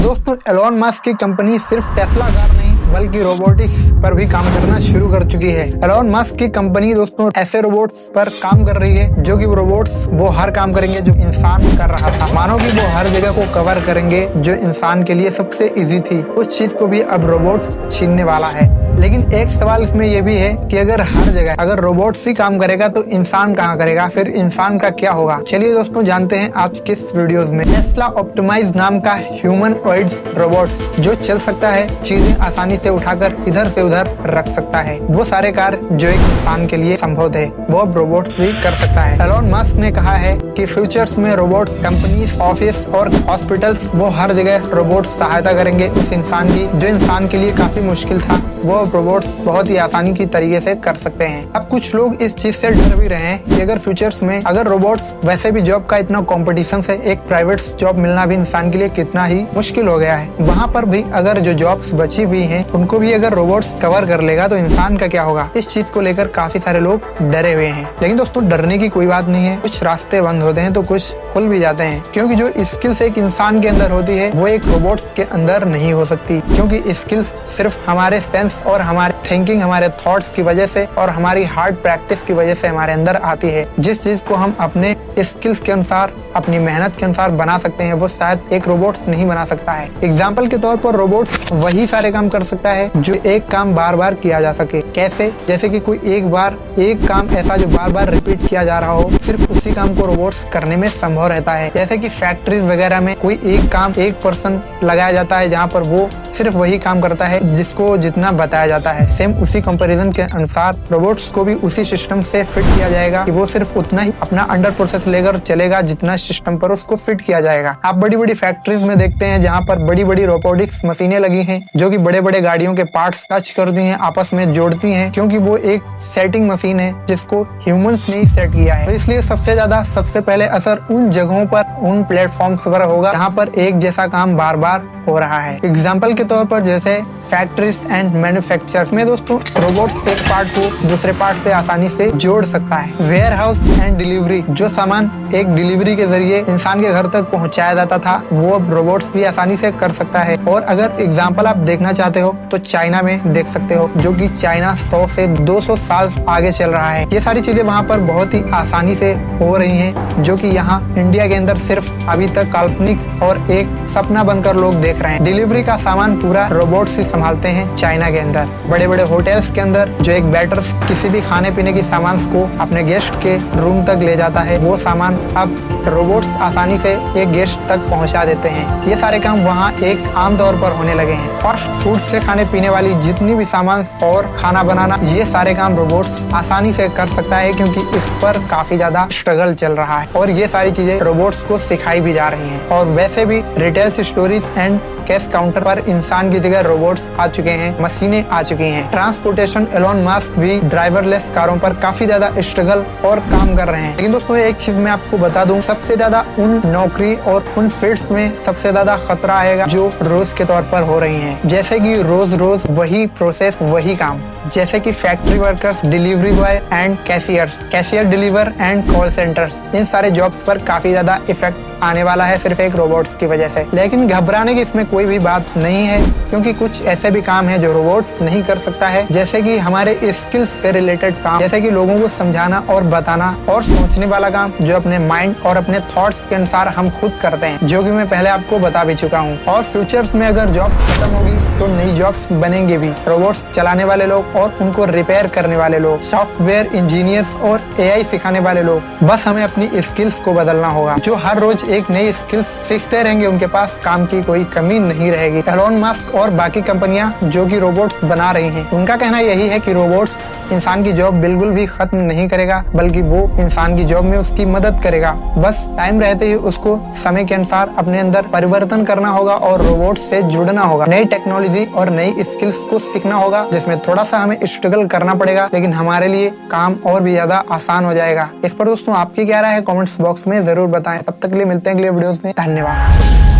दोस्तों Elon Musk की company सिर्फ टेस्ला कार नहीं बल्कि रोबोटिक्स पर भी काम करना शुरू कर चुकी है। एलोन मस्क की कंपनी दोस्तों ऐसे रोबोट्स पर काम कर रही है जो कि रोबोट्स वो हर काम करेंगे जो इंसान कर रहा था। मानो कि वो हर जगह को कवर करेंगे जो इंसान के लिए सबसे इजी थी, उस चीज को भी अब रोबोट छीनने वाला है। लेकिन एक सवाल इसमें यह भी है कि अगर हर जगह अगर रोबोट्स ही काम करेगा तो इंसान कहाँ करेगा, फिर इंसान का क्या होगा। चलिए दोस्तों जानते हैं आज के इस वीडियोस में। टेस्ला ऑप्टिमाइज नाम का ह्यूमनॉइड्स रोबोट्स जो चल सकता है, चीजें आसानी से उठाकर इधर से उधर रख सकता है, वो सारे कार्य जो एक इंसान के लिए संभव थे वो अब रोबोट्स भी कर सकता है। एलोन मस्क ने कहा है कि फ्यूचर्स में रोबोट्स कंपनीज, ऑफिस और हॉस्पिटल्स वो हर जगह रोबोट्स सहायता करेंगे उस इंसान की जो इंसान के लिए काफी मुश्किल था, वो रोबोट्स बहुत ही आसानी की तरीके से कर सकते हैं। अब कुछ लोग इस चीज से डर भी रहे हैं कि अगर फ्यूचर्स में अगर रोबोट्स, वैसे भी जॉब का इतना कंपटीशन है, एक प्राइवेट जॉब मिलना भी इंसान के लिए कितना ही मुश्किल हो गया है, वहाँ पर भी अगर जो जॉब्स बची हुई हैं उनको भी अगर रोबोट्स कवर कर लेगा तो इंसान का क्या होगा। इस चीज को लेकर काफी सारे लोग डरे हुए हैं। लेकिन दोस्तों डरने की कोई बात नहीं है, कुछ रास्ते बंद होते हैं तो कुछ खुल भी जाते हैं, क्योंकि जो स्किल्स एक इंसान के अंदर होती है वो एक रोबोट्स के अंदर नहीं हो सकती, क्योंकि स्किल्स सिर्फ हमारे सेंस और हमारे थिंकिंग, हमारे थॉट्स की वजह से और हमारी हार्ड प्रैक्टिस की वजह से हमारे अंदर आती है। जिस चीज को हम अपने स्किल्स के अनुसार, अपनी मेहनत के अनुसार बना सकते हैं वो शायद एक रोबोट्स नहीं बना सकता है। एग्जाम्पल के तौर पर रोबोट्स वही सारे काम कर सकता है जो एक काम बार बार किया जा सके। कैसे? जैसे कि कोई एक बार एक काम ऐसा जो बार बार रिपीट किया जा रहा हो, सिर्फ उसी काम को रोबोट्स करने में संभव रहता है। जैसे कि फैक्ट्रीज वगैरह में कोई एक काम एक पर्सन लगाया जाता है जहाँ पर वो सिर्फ वही काम करता है जिसको जितना बताया जाता है। सेम उसी कंपैरिजन के अनुसार रोबोट्स को भी उसी सिस्टम से फिट किया जाएगा कि वो सिर्फ उतना ही अपना अंडर प्रोसेस लेकर चलेगा जितना सिस्टम पर उसको फिट किया जाएगा। आप बड़ी बड़ी फैक्ट्रीज में देखते हैं जहाँ पर बड़ी बड़ी रोबोटिक्स मशीनें लगी हैं जो कि बड़े बड़े गाड़ियों के पार्ट्स टच करती हैं, आपस में जोड़ती हैं, क्योंकि वो एक सेटिंग मशीन है जिसको ह्यूमंस ने ही सेट किया है। तो इसलिए सबसे पहले असर उन जगहों पर, उन प्लेटफॉर्म्स पर होगा जहाँ पर एक जैसा काम बार बार हो रहा है। एग्जाम्पल के तौर पर जैसे फैक्ट्रीज एंड मैन्युफैक्चरर्स में दोस्तों रोबोट्स एक पार्ट को दूसरे पार्ट से आसानी से जोड़ सकता है। वेयर हाउस एंड डिलीवरी, जो सामान एक डिलीवरी के जरिए इंसान के घर तक पहुंचाया जाता था वो अब रोबोट्स भी आसानी से कर सकता है। और अगर एग्जाम्पल आप देखना चाहते हो तो चाइना में देख सकते हो, जो कि चाइना 100 से 200 साल आगे चल रहा है। ये सारी चीजें वहाँ पर बहुत ही आसानी से हो रही हैं, जो कि यहाँ इंडिया के अंदर सिर्फ अभी तक काल्पनिक और एक सपना बनकर लोग देख रहे हैं। डिलीवरी का सामान पूरा रोबोट्स ही संभालते हैं चाइना के अंदर। बड़े बड़े होटल्स के अंदर जो एक वेटर किसी भी खाने पीने की सामान को अपने गेस्ट के रूम तक ले जाता है, वो सामान अब रोबोट्स आसानी से एक गेस्ट तक पहुंचा देते हैं। ये सारे काम वहाँ एक आम तौर पर होने लगे हैं। फास्ट फूड से खाने पीने वाली जितनी भी सामान और खाना बनाना, ये सारे काम रोबोट्स आसानी से कर सकता है, क्योंकि इस पर काफी ज्यादा स्ट्रगल चल रहा है और ये सारी चीजें रोबोट्स को सिखाई भी जा रही हैं। और वैसे भी retail stories and cash counter पर इंसान की जगह रोबोट्स आ चुके हैं, मशीनें आ चुकी हैं। ट्रांसपोर्टेशन, एलोन मस्क भी ड्राइवरलेस कारों पर काफी ज्यादा स्ट्रगल और काम कर रहे हैं। लेकिन दोस्तों एक चीज मैं आपको बता दूं, सबसे ज्यादा उन नौकरी और उन फील्ड्स में सबसे ज्यादा खतरा आएगा जो रोज के तौर पर हो रही हैं। जैसे कि रोज वही प्रोसेस, वही काम, जैसे कि factory workers, delivery boy and cashier deliver and call centres, इन सारे जॉब्स पर काफी ज्यादा इफेक्ट आने वाला है सिर्फ एक रोबोट्स की वजह से। लेकिन घबराने की इसमें कोई भी बात नहीं है, क्योंकि कुछ ऐसे भी काम है जो रोबोट्स नहीं कर सकता है, जैसे कि हमारे स्किल्स से रिलेटेड काम, जैसे कि लोगों को समझाना और बताना और सोचने वाला काम जो अपने माइंड और अपने थॉट्स के अनुसार हम खुद करते हैं, जो कि मैं पहले आपको बता भी चुका हूँ। और फ्यूचर्स में अगर जॉब्स खत्म होगी तो नई जॉब्स बनेंगे भी। रोबोट्स चलाने वाले लोग और उनको रिपेयर करने वाले लोग, सॉफ्टवेयर इंजीनियर्स और AI सिखाने वाले लोग, बस हमें अपनी स्किल्स को बदलना होगा। जो हर रोज एक नई स्किल्स सीखते रहेंगे उनके पास काम की कोई कमी नहीं रहेगी। एलोन मस्क और बाकी कंपनियां जो कि रोबोट्स बना रही हैं, उनका कहना यही है कि रोबोट्स इंसान की जॉब बिल्कुल भी खत्म नहीं करेगा, बल्कि वो इंसान की जॉब में उसकी मदद करेगा। बस टाइम रहते ही उसको समय के अनुसार अपने अंदर परिवर्तन करना होगा और रोबोट से जुड़ना होगा। नई टेक्नोलॉजी और नई स्किल्स को सीखना होगा, जिसमें थोड़ा सा हमें स्ट्रगल करना पड़ेगा, लेकिन हमारे लिए काम और भी ज्यादा आसान हो जाएगा। इस पर दोस्तों आपकी क्या राय है कमेंट्स बॉक्स में जरूर बताएं। तब तक के लिए मिलते हैं अगले वीडियोस में। धन्यवाद।